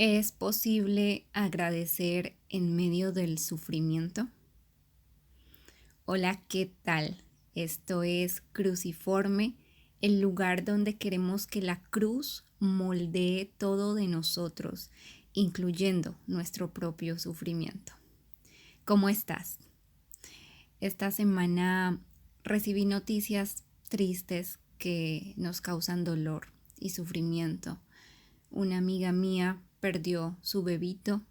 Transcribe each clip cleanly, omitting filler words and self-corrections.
¿Es posible agradecer en medio del sufrimiento? Hola, ¿qué tal? Esto es Cruciforme, el lugar donde queremos que la cruz moldee todo de nosotros, incluyendo nuestro propio sufrimiento. ¿Cómo estás? Esta semana recibí noticias tristes que nos causan dolor y sufrimiento. Una amiga mía perdió su bebito.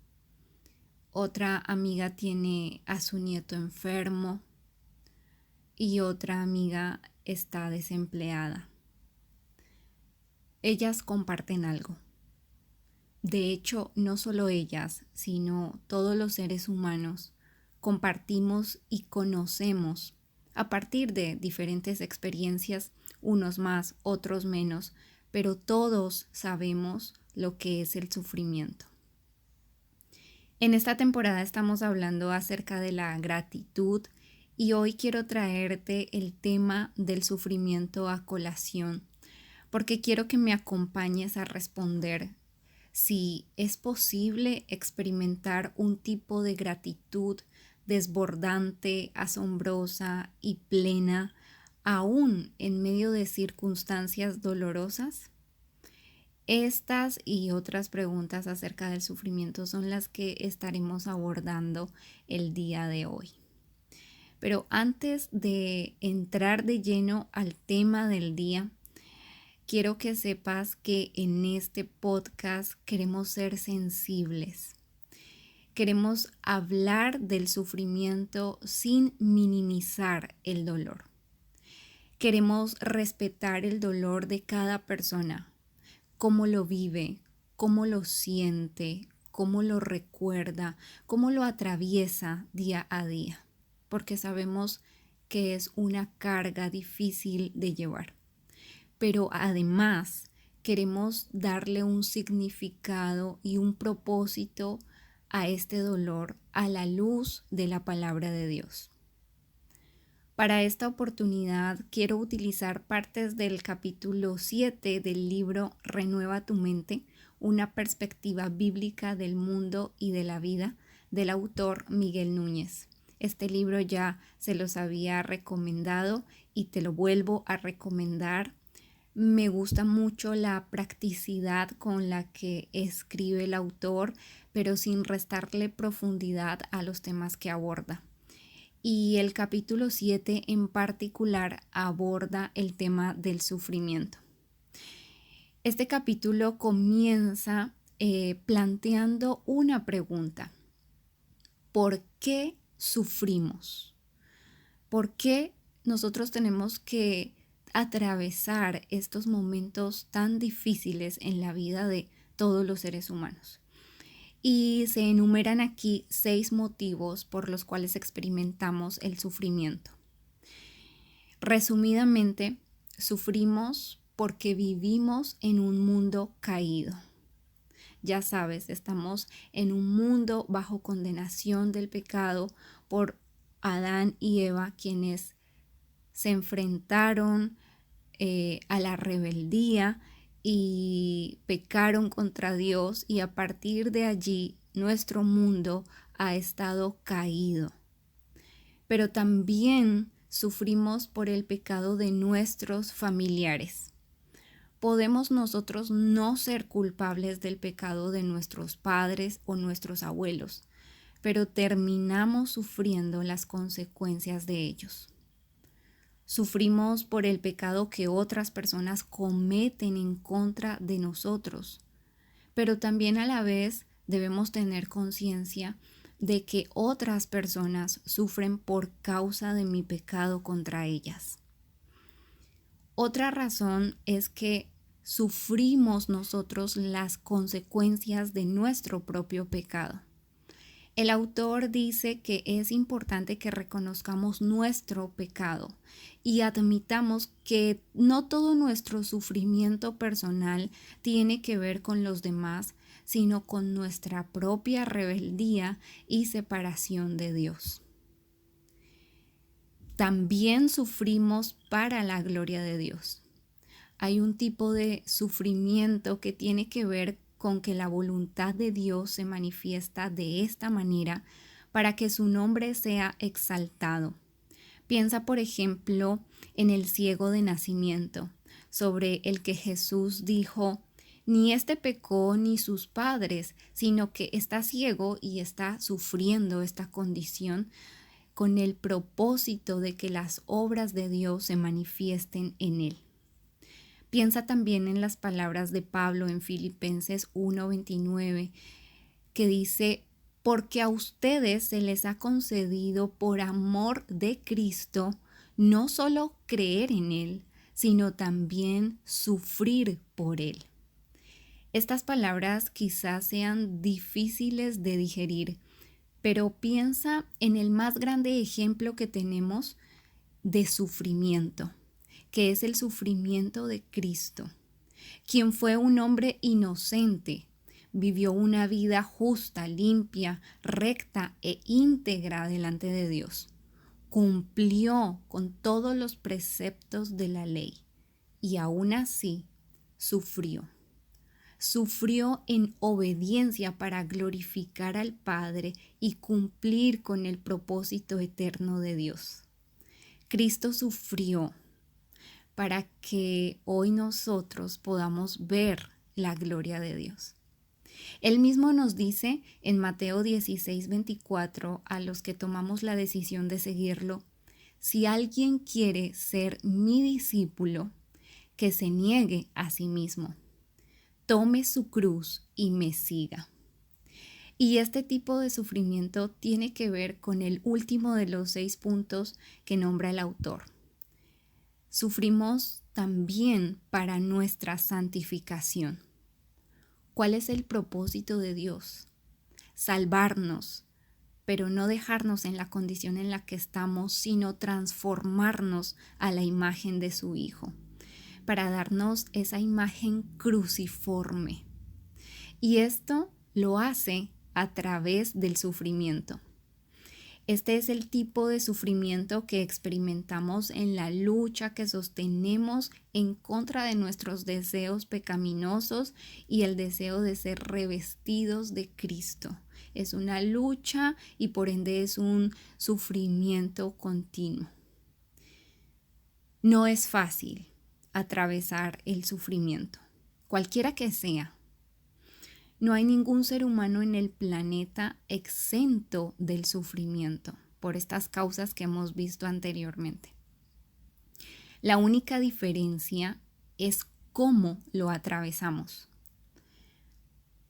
Otra amiga tiene a su nieto enfermo y otra amiga está desempleada. Ellas comparten algo. De hecho, no solo ellas, sino todos los seres humanos compartimos y conocemos a partir de diferentes experiencias, unos más, otros menos, pero todos sabemos lo que es el sufrimiento. En esta temporada estamos hablando acerca de la gratitud y hoy quiero traerte el tema del sufrimiento a colación, porque quiero que me acompañes a responder si es posible experimentar un tipo de gratitud desbordante, asombrosa y plena, aún en medio de circunstancias dolorosas. Estas y otras preguntas acerca del sufrimiento son las que estaremos abordando el día de hoy. Pero antes de entrar de lleno al tema del día, quiero que sepas que en este podcast queremos ser sensibles. Queremos hablar del sufrimiento sin minimizar el dolor. Queremos respetar el dolor de cada persona, cómo lo vive, cómo lo siente, cómo lo recuerda, cómo lo atraviesa día a día, porque sabemos que es una carga difícil de llevar. Pero además queremos darle un significado y un propósito a este dolor a la luz de la palabra de Dios. Para esta oportunidad quiero utilizar partes del capítulo 7 del libro Renueva tu mente, una perspectiva bíblica del mundo y de la vida, del autor Miguel Núñez. Este libro ya se los había recomendado y te lo vuelvo a recomendar. Me gusta mucho la practicidad con la que escribe el autor, pero sin restarle profundidad a los temas que aborda. Y el capítulo 7 en particular aborda el tema del sufrimiento. Este capítulo comienza planteando una pregunta. ¿Por qué sufrimos? ¿Por qué nosotros tenemos que atravesar estos momentos tan difíciles en la vida de todos los seres humanos? Y se enumeran aquí 6 motivos por los cuales experimentamos el sufrimiento. Resumidamente, sufrimos porque vivimos en un mundo caído. Ya sabes, estamos en un mundo bajo condenación del pecado por Adán y Eva, quienes se enfrentaron a la rebeldía y pecaron contra Dios, y a partir de allí nuestro mundo ha estado caído. Pero también sufrimos por el pecado de nuestros familiares. Podemos nosotros no ser culpables del pecado de nuestros padres o nuestros abuelos, pero terminamos sufriendo las consecuencias de ellos. Sufrimos por el pecado que otras personas cometen en contra de nosotros, pero también a la vez debemos tener conciencia de que otras personas sufren por causa de mi pecado contra ellas. Otra razón es que sufrimos nosotros las consecuencias de nuestro propio pecado. El autor dice que es importante que reconozcamos nuestro pecado y admitamos que no todo nuestro sufrimiento personal tiene que ver con los demás, sino con nuestra propia rebeldía y separación de Dios. También sufrimos para la gloria de Dios. Hay un tipo de sufrimiento que tiene que ver con que la voluntad de Dios se manifiesta de esta manera para que su nombre sea exaltado. Piensa, por ejemplo, en el ciego de nacimiento, sobre el que Jesús dijo: ni este pecó ni sus padres, sino que está ciego y está sufriendo esta condición con el propósito de que las obras de Dios se manifiesten en él. Piensa también en las palabras de Pablo en Filipenses 1:29, que dice: porque a ustedes se les ha concedido por amor de Cristo no solo creer en Él, sino también sufrir por Él. Estas palabras quizás sean difíciles de digerir, pero piensa en el más grande ejemplo que tenemos de sufrimiento, que es el sufrimiento de Cristo, quien fue un hombre inocente. Vivió una vida justa, limpia, recta e íntegra delante de Dios. Cumplió con todos los preceptos de la ley y aún así sufrió. Sufrió en obediencia para glorificar al Padre y cumplir con el propósito eterno de Dios. Cristo sufrió para que hoy nosotros podamos ver la gloria de Dios. Él mismo nos dice en Mateo 16:24 a los que tomamos la decisión de seguirlo: si alguien quiere ser mi discípulo, que se niegue a sí mismo, tome su cruz y me siga. Y este tipo de sufrimiento tiene que ver con el último de los 6 puntos que nombra el autor. Sufrimos también para nuestra santificación. ¿Cuál es el propósito de Dios? Salvarnos, pero no dejarnos en la condición en la que estamos, sino transformarnos a la imagen de su Hijo, para darnos esa imagen cruciforme. Y esto lo hace a través del sufrimiento. Este es el tipo de sufrimiento que experimentamos en la lucha que sostenemos en contra de nuestros deseos pecaminosos y el deseo de ser revestidos de Cristo. Es una lucha y por ende es un sufrimiento continuo. No es fácil atravesar el sufrimiento, cualquiera que sea. No hay ningún ser humano en el planeta exento del sufrimiento por estas causas que hemos visto anteriormente. La única diferencia es cómo lo atravesamos.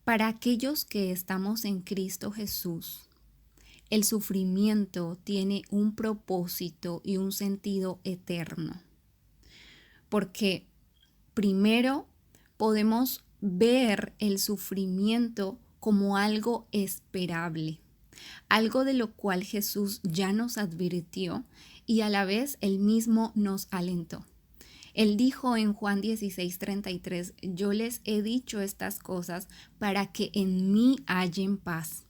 Para aquellos que estamos en Cristo Jesús, el sufrimiento tiene un propósito y un sentido eterno. Porque primero podemos ver el sufrimiento como algo esperable, algo de lo cual Jesús ya nos advirtió y a la vez él mismo nos alentó. Él dijo en Juan 16:33: yo les he dicho estas cosas para que en mí hallen paz.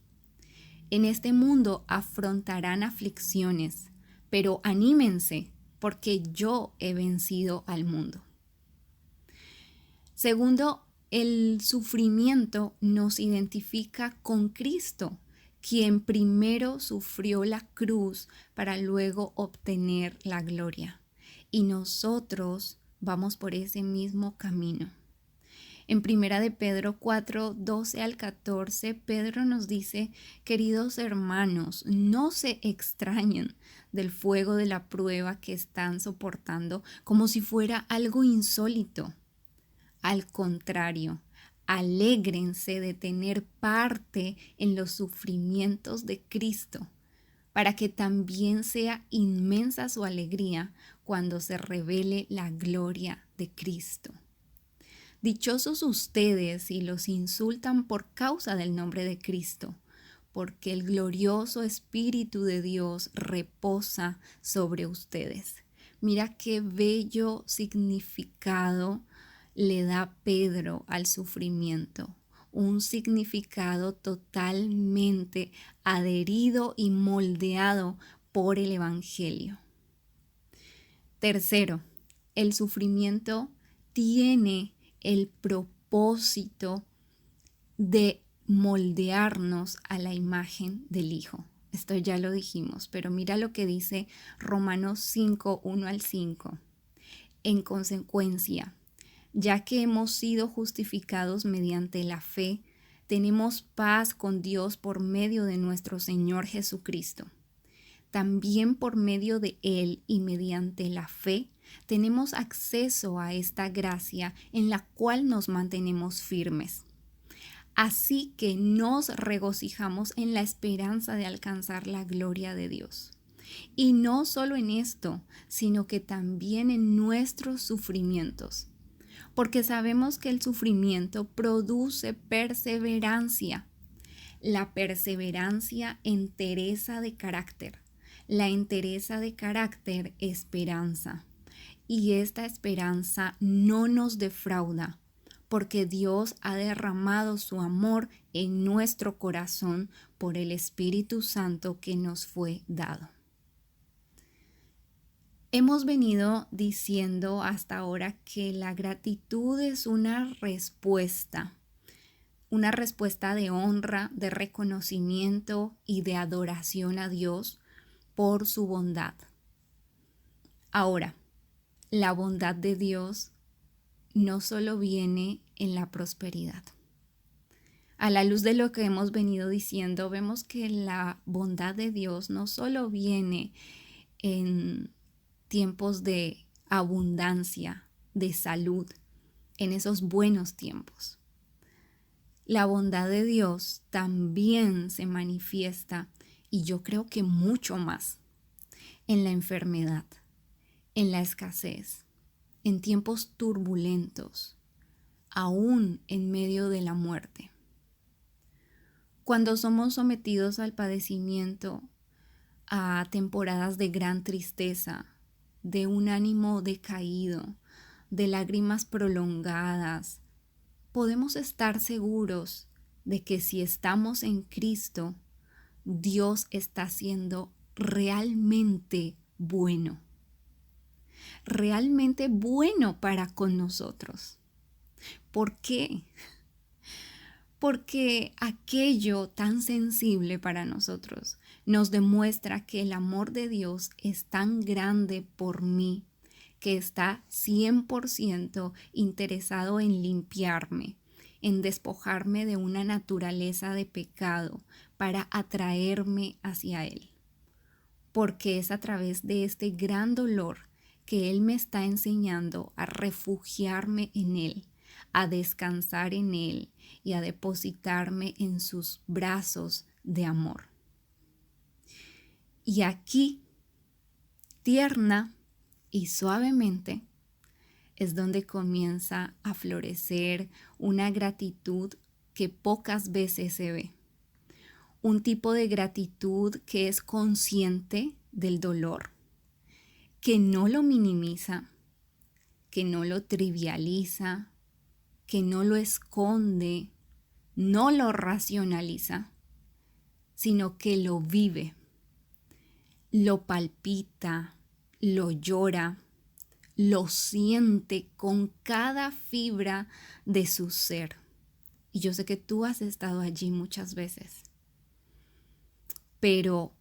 En este mundo afrontarán aflicciones, pero anímense, porque yo he vencido al mundo. Segundo, el sufrimiento nos identifica con Cristo, quien primero sufrió la cruz para luego obtener la gloria. Y nosotros vamos por ese mismo camino. En Primera de Pedro 4:12-14, Pedro nos dice: queridos hermanos, no se extrañen del fuego de la prueba que están soportando como si fuera algo insólito. Al contrario, alégrense de tener parte en los sufrimientos de Cristo, para que también sea inmensa su alegría cuando se revele la gloria de Cristo. Dichosos ustedes si los insultan por causa del nombre de Cristo, porque el glorioso Espíritu de Dios reposa sobre ustedes. Mira qué bello significado le da Pedro al sufrimiento, un significado totalmente adherido y moldeado por el Evangelio. Tercero, el sufrimiento tiene el propósito de moldearnos a la imagen del Hijo. Esto ya lo dijimos, pero mira lo que dice Romanos 5, 1 al 5. En consecuencia, ya que hemos sido justificados mediante la fe, tenemos paz con Dios por medio de nuestro Señor Jesucristo. También por medio de Él y mediante la fe, tenemos acceso a esta gracia en la cual nos mantenemos firmes. Así que nos regocijamos en la esperanza de alcanzar la gloria de Dios. Y no solo en esto, sino que también en nuestros sufrimientos, porque sabemos que el sufrimiento produce perseverancia. La perseverancia, entereza de carácter. La entereza de carácter, esperanza. Y esta esperanza no nos defrauda, porque Dios ha derramado su amor en nuestro corazón por el Espíritu Santo que nos fue dado. Hemos venido diciendo hasta ahora que la gratitud es una respuesta de honra, de reconocimiento y de adoración a Dios por su bondad. Ahora, la bondad de Dios no solo viene en la prosperidad. A la luz de lo que hemos venido diciendo, vemos que la bondad de Dios no solo viene en tiempos de abundancia, de salud, en esos buenos tiempos. La bondad de Dios también se manifiesta, y yo creo que mucho más, en la enfermedad, en la escasez, en tiempos turbulentos, aún en medio de la muerte. Cuando somos sometidos al padecimiento, a temporadas de gran tristeza, de un ánimo decaído, de lágrimas prolongadas, podemos estar seguros de que si estamos en Cristo, Dios está siendo realmente bueno para con nosotros. ¿Por qué? Porque aquello tan sensible para nosotros nos demuestra que el amor de Dios es tan grande por mí, que está 100% interesado en limpiarme, en despojarme de una naturaleza de pecado para atraerme hacia Él. Porque es a través de este gran dolor que Él me está enseñando a refugiarme en Él, a descansar en Él y a depositarme en sus brazos de amor. Y aquí, tierna y suavemente, es donde comienza a florecer una gratitud que pocas veces se ve. Un tipo de gratitud que es consciente del dolor, que no lo minimiza, que no lo trivializa, que no lo esconde, no lo racionaliza, sino que lo vive, lo palpita, lo llora, lo siente con cada fibra de su ser. Y yo sé que tú has estado allí muchas veces. Pero,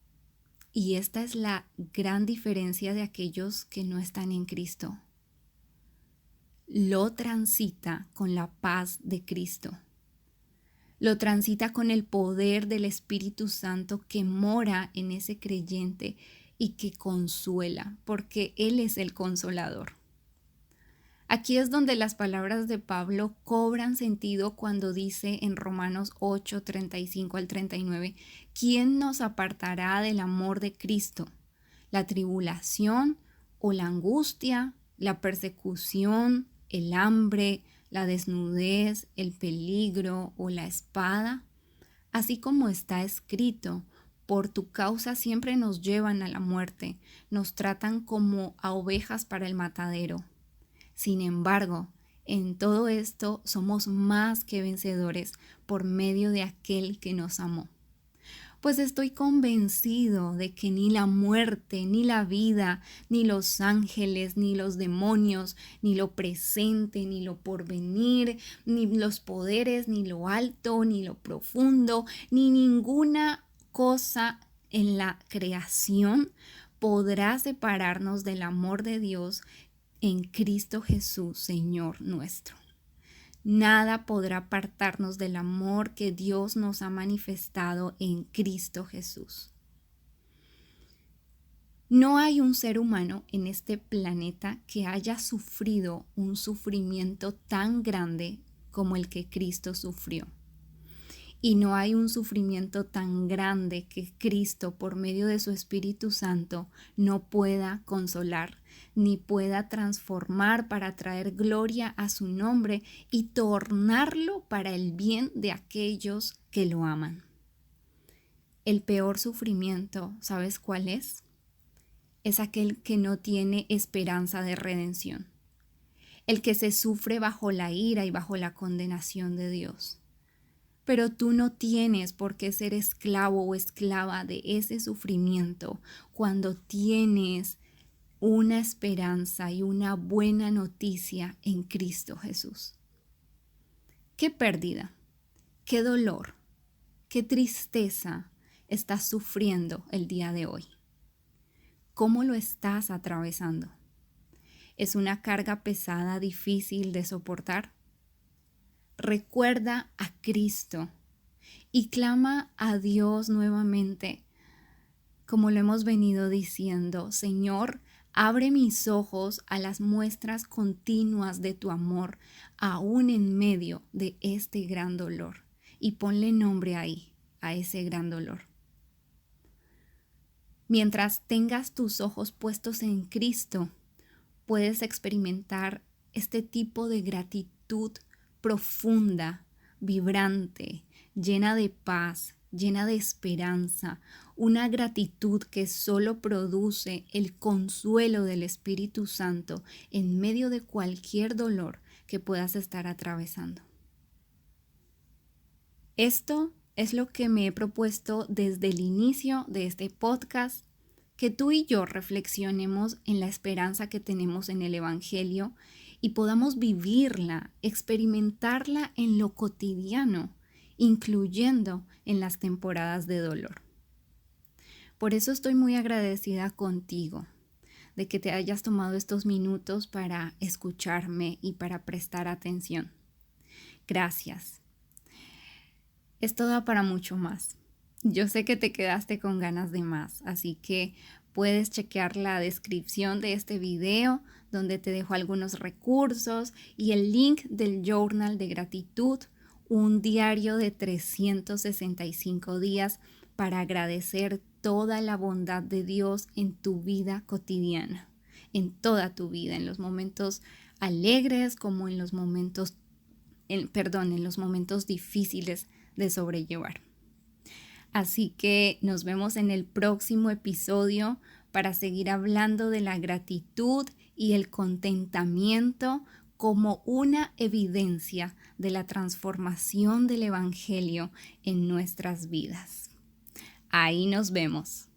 y esta es la gran diferencia de aquellos que no están en Cristo, lo transita con la paz de Cristo. Lo transita con el poder del Espíritu Santo que mora en ese creyente y que consuela, porque Él es el consolador. Aquí es donde las palabras de Pablo cobran sentido cuando dice en Romanos 8, 35 al 39, ¿quién nos apartará del amor de Cristo? ¿La tribulación o la angustia, la persecución, el hambre, la desnudez, el peligro o la espada? Así como está escrito, por tu causa siempre nos llevan a la muerte, nos tratan como a ovejas para el matadero. Sin embargo, en todo esto somos más que vencedores por medio de aquel que nos amó. pues estoy convencido de que ni la muerte, ni la vida, ni los ángeles, ni los demonios, ni lo presente, ni lo porvenir, ni los poderes, ni lo alto, ni lo profundo, ni ninguna cosa en la creación podrá separarnos del amor de Dios en Cristo Jesús, Señor nuestro. Nada podrá apartarnos del amor que Dios nos ha manifestado en Cristo Jesús. No hay un ser humano en este planeta que haya sufrido un sufrimiento tan grande como el que Cristo sufrió. Y no hay un sufrimiento tan grande que Cristo, por medio de su Espíritu Santo, no pueda consolar, ni pueda transformar para traer gloria a su nombre y tornarlo para el bien de aquellos que lo aman. El peor sufrimiento, ¿sabes cuál es? Es aquel que no tiene esperanza de redención, el que se sufre bajo la ira y bajo la condenación de Dios. Pero tú no tienes por qué ser esclavo o esclava de ese sufrimiento cuando tienes una esperanza y una buena noticia en Cristo Jesús. ¿Qué pérdida, qué dolor, qué tristeza estás sufriendo el día de hoy? ¿Cómo lo estás atravesando? ¿Es una carga pesada, difícil de soportar? Recuerda a Cristo y clama a Dios nuevamente, como lo hemos venido diciendo: Señor, abre mis ojos a las muestras continuas de tu amor, aún en medio de este gran dolor, y ponle nombre ahí, a ese gran dolor. Mientras tengas tus ojos puestos en Cristo, puedes experimentar este tipo de gratitud profunda, vibrante, llena de paz, llena de esperanza, una gratitud que solo produce el consuelo del Espíritu Santo en medio de cualquier dolor que puedas estar atravesando. Esto es lo que me he propuesto desde el inicio de este podcast, que tú y yo reflexionemos en la esperanza que tenemos en el Evangelio y podamos vivirla, experimentarla en lo cotidiano, incluyendo en las temporadas de dolor. Por eso estoy muy agradecida contigo, de que te hayas tomado estos minutos para escucharme y para prestar atención. Gracias. Esto da para mucho más. Yo sé que te quedaste con ganas de más, así que puedes chequear la descripción de este video, donde te dejo algunos recursos y el link del Journal de Gratitud, un diario de 365 días para agradecer toda la bondad de Dios en tu vida cotidiana, en toda tu vida, en los momentos alegres como en los momentos, en los momentos difíciles de sobrellevar. Así que nos vemos en el próximo episodio para seguir hablando de la gratitud y el contentamiento como una evidencia de la transformación del Evangelio en nuestras vidas. Ahí nos vemos.